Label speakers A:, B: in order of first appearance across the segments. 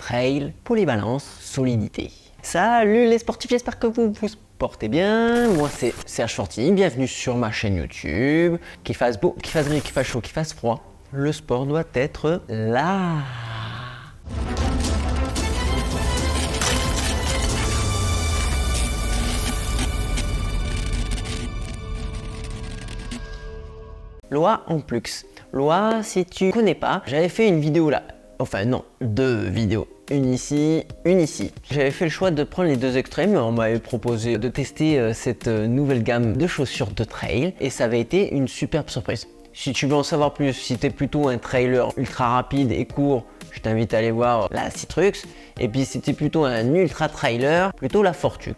A: trail, polyvalence, solidité. Salut les sportifs, j'espère que vous vous portez bien. Moi c'est Serge Fortini, bienvenue sur ma chaîne YouTube. Qu'il fasse beau, qu'il fasse gris, qu'il fasse chaud, qu'il fasse froid, le sport doit être là. Loi en plus. Loi, si tu connais pas, j'avais fait une vidéo là. Enfin non, deux vidéos. Une ici, une ici. J'avais fait le choix de prendre les deux extrêmes. On m'avait proposé de tester cette nouvelle gamme de chaussures de trail et ça avait été une superbe surprise. Si tu veux en savoir plus, si tu es plutôt un trailer ultra rapide et court, je t'invite à aller voir la Citrux. Et puis si tu es plutôt un ultra trailer, plutôt la Fortux.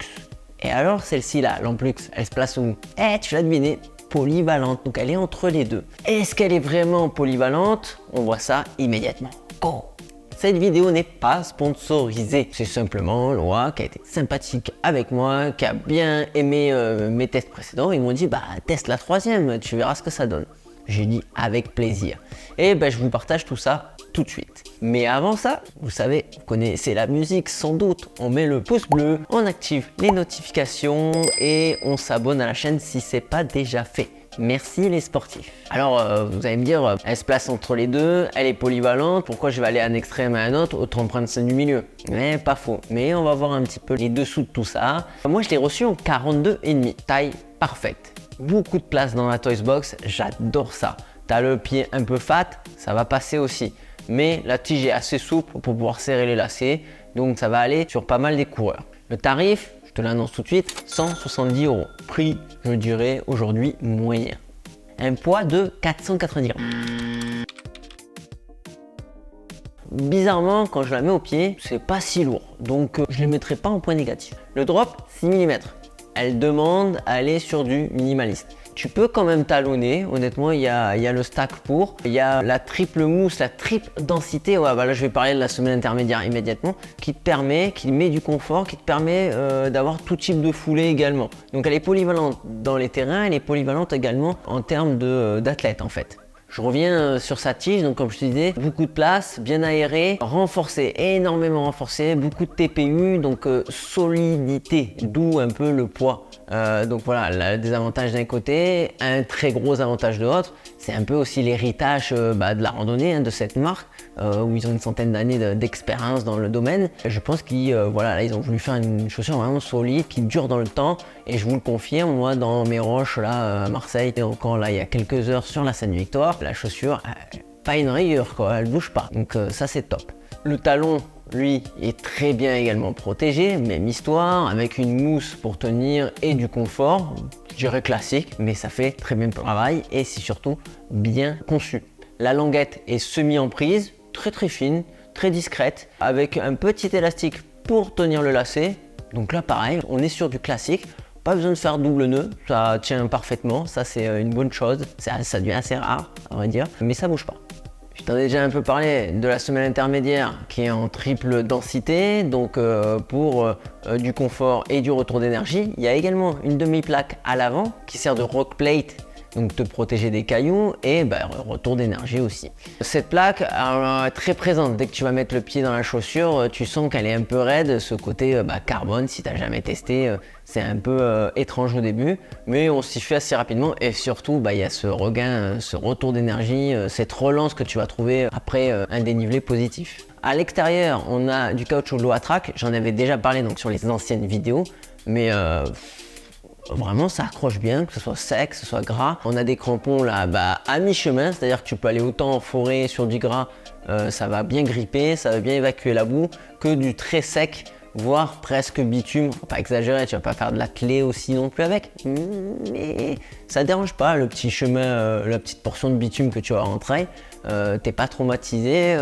A: Et alors celle-ci là, l'Amplux, elle se place où? Tu l'as deviné, polyvalente, donc elle est entre les deux. Est-ce qu'elle est vraiment polyvalente? On voit ça immédiatement. Go! Cette vidéo n'est pas sponsorisée, c'est simplement Loi qui a été sympathique avec moi, qui a bien aimé mes tests précédents. Ils m'ont dit bah teste la troisième, tu verras ce que ça donne. J'ai dit avec plaisir. Et ben je vous partage tout ça tout de suite. Mais avant ça, vous savez, vous connaissez la musique sans doute, on met le pouce bleu, on active les notifications et on s'abonne à la chaîne si c'est pas déjà fait. Merci les sportifs. Alors vous allez me dire, elle se place entre les deux, elle est polyvalente, pourquoi je vais aller à un extrême à un autre, autant prendre celle du milieu. Mais pas faux, mais on va voir un petit peu les dessous de tout ça. Moi je l'ai reçu en 42,5, taille parfaite. Beaucoup de place dans la Toys Box, j'adore ça. T'as le pied un peu fat, ça va passer aussi. Mais la tige est assez souple pour pouvoir serrer les lacets, donc ça va aller sur pas mal des coureurs. Le tarif, je te l'annonce tout de suite, 170 €. Prix, je dirais aujourd'hui moyen. Un poids de 490 grammes. Bizarrement, quand je la mets au pied, c'est pas si lourd, donc je ne le mettrai pas en point négatif. Le drop, 6 mm. Elle demande à aller sur du minimaliste. Tu peux quand même talonner, honnêtement il y a le stack pour, il y a la triple mousse, la triple densité, ouais, bah là je vais parler de la semelle intermédiaire immédiatement, qui te permet, qui met du confort, qui te permet d'avoir tout type de foulée également. Donc elle est polyvalente dans les terrains, elle est polyvalente également en termes d'athlète en fait. Je reviens sur sa tige, donc comme je te disais, beaucoup de place, bien aéré, renforcé, énormément renforcé, beaucoup de TPU, donc solidité, d'où un peu le poids. Donc voilà, des avantages d'un côté, un très gros avantage de l'autre. C'est un peu aussi l'héritage de la randonnée de cette marque, où ils ont une centaine d'années d'expérience dans le domaine. Je pense qu'ils là, ils ont voulu faire une chaussure vraiment solide, qui dure dans le temps. Et je vous le confirme, moi dans mes roches là à Marseille, et encore là il y a quelques heures sur la Seine-Victoire, la chaussure, pas une rayure quoi, elle bouge pas. Donc ça c'est top. Le talon, lui, est très bien également protégé, même histoire, avec une mousse pour tenir et du confort, je dirais classique, mais ça fait très bien le travail et c'est surtout bien conçu. La languette est semi-emprise, très fine, très discrète, avec un petit élastique pour tenir le lacet. Donc là pareil, on est sur du classique, pas besoin de faire double nœud, ça tient parfaitement, ça c'est une bonne chose, ça devient assez rare à vrai dire, mais ça bouge pas. Je t'en ai déjà un peu parlé de la semelle intermédiaire qui est en triple densité, donc pour du confort et du retour d'énergie. Il y a également une demi-plaque à l'avant qui sert de rock plate, donc te protéger des cailloux et retour d'énergie aussi. Cette plaque est très présente, dès que tu vas mettre le pied dans la chaussure, tu sens qu'elle est un peu raide, ce côté carbone, si tu n'as jamais testé, c'est un peu étrange au début, mais on s'y fait assez rapidement et surtout il y a ce regain, ce retour d'énergie, cette relance que tu vas trouver après un dénivelé positif. À l'extérieur, on a du caoutchouc Loatrac, j'en avais déjà parlé donc sur les anciennes vidéos, mais vraiment ça accroche bien, que ce soit sec, que ce soit gras. On a des crampons là à mi-chemin, c'est-à-dire que tu peux aller autant en forêt sur du gras, ça va bien gripper, ça va bien évacuer la boue, que du très sec, voire presque bitume. Faut pas exagérer, tu vas pas faire de la clé aussi non plus avec, mais ça dérange pas le petit chemin, la petite portion de bitume que tu vas rentrer. T'es pas traumatisé,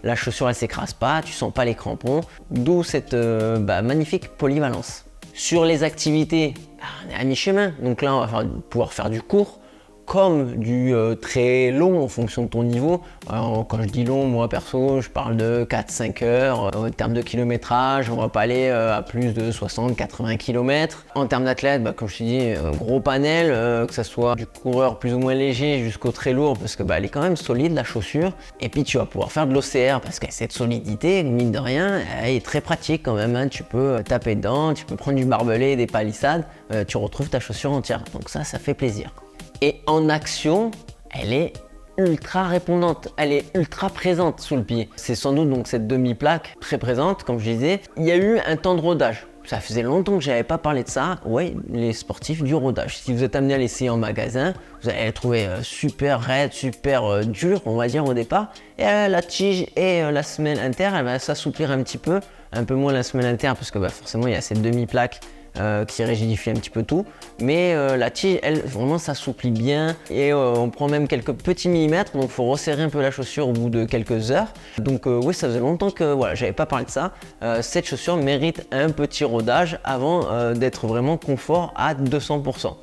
A: la chaussure elle s'écrase pas, tu sens pas les crampons, d'où cette magnifique polyvalence. Sur les activités, on est à mi-chemin, donc là on va pouvoir faire du court comme du très long en fonction de ton niveau. Alors, quand je dis long, moi perso, je parle de 4-5 heures. En termes de kilométrage, on va pas aller à plus de 60-80 km. En termes d'athlète, comme je te dis, gros panel, que ce soit du coureur plus ou moins léger jusqu'au très lourd, parce que elle est quand même solide la chaussure. Et puis tu vas pouvoir faire de l'OCR, parce que cette solidité, mine de rien, elle est très pratique quand même, hein. Tu peux taper dedans, tu peux prendre du barbelé, des palissades, tu retrouves ta chaussure entière. Donc ça fait plaisir. Et en action, elle est ultra répondante, elle est ultra présente sous le pied. C'est sans doute donc cette demi-plaque très présente, comme je disais. Il y a eu un temps de rodage. Ça faisait longtemps que j'avais pas parlé de ça. Ouais, les sportifs du rodage. Si vous êtes amené à l'essayer en magasin, vous allez le trouver super raide, super dur, on va dire au départ. Et la tige et la semelle inter, elle va s'assouplir un petit peu moins la semelle inter parce que forcément il y a cette demi-plaque qui rigidifie un petit peu tout, mais la tige, elle, vraiment s'assouplit bien et on prend même quelques petits millimètres, donc il faut resserrer un peu la chaussure au bout de quelques heures. Donc oui, ça faisait longtemps que j'avais pas parlé de ça. Cette chaussure mérite un petit rodage avant d'être vraiment confort à 200%.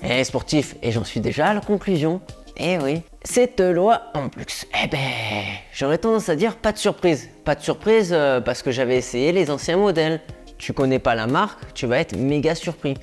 A: Et sportif, et j'en suis déjà à la conclusion. Eh oui, cette loi en plus, j'aurais tendance à dire pas de surprise. Pas de surprise parce que j'avais essayé les anciens modèles. Tu connais pas la marque, tu vas être méga surpris.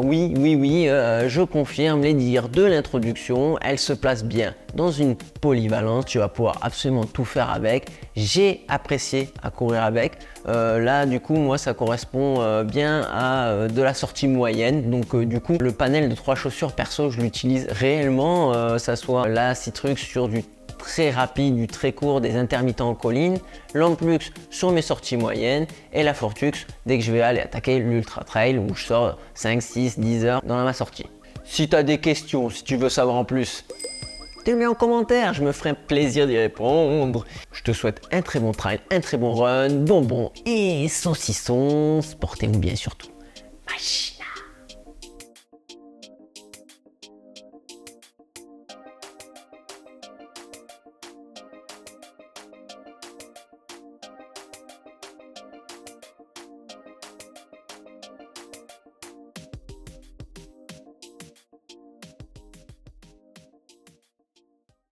A: Oui, je confirme les dires de l'introduction, elle se place bien dans une polyvalence, tu vas pouvoir absolument tout faire avec. J'ai apprécié à courir avec. Là, du coup, moi, ça correspond bien à de la sortie moyenne. Donc, du coup, le panel de 3 chaussures, perso, je l'utilise réellement. Ça soit la Citrux sur du très rapide, du très court, des intermittents en colline, l'Amplux sur mes sorties moyennes et la Fortux dès que je vais aller attaquer l'Ultra Trail où je sors 5, 6, 10 heures dans ma sortie. Si tu as des questions, si tu veux savoir en plus, tu le mets en commentaire, je me ferai plaisir d'y répondre. Je te souhaite un très bon trail, un très bon run, bonbons et saucissons, portez-vous bien surtout. Bye.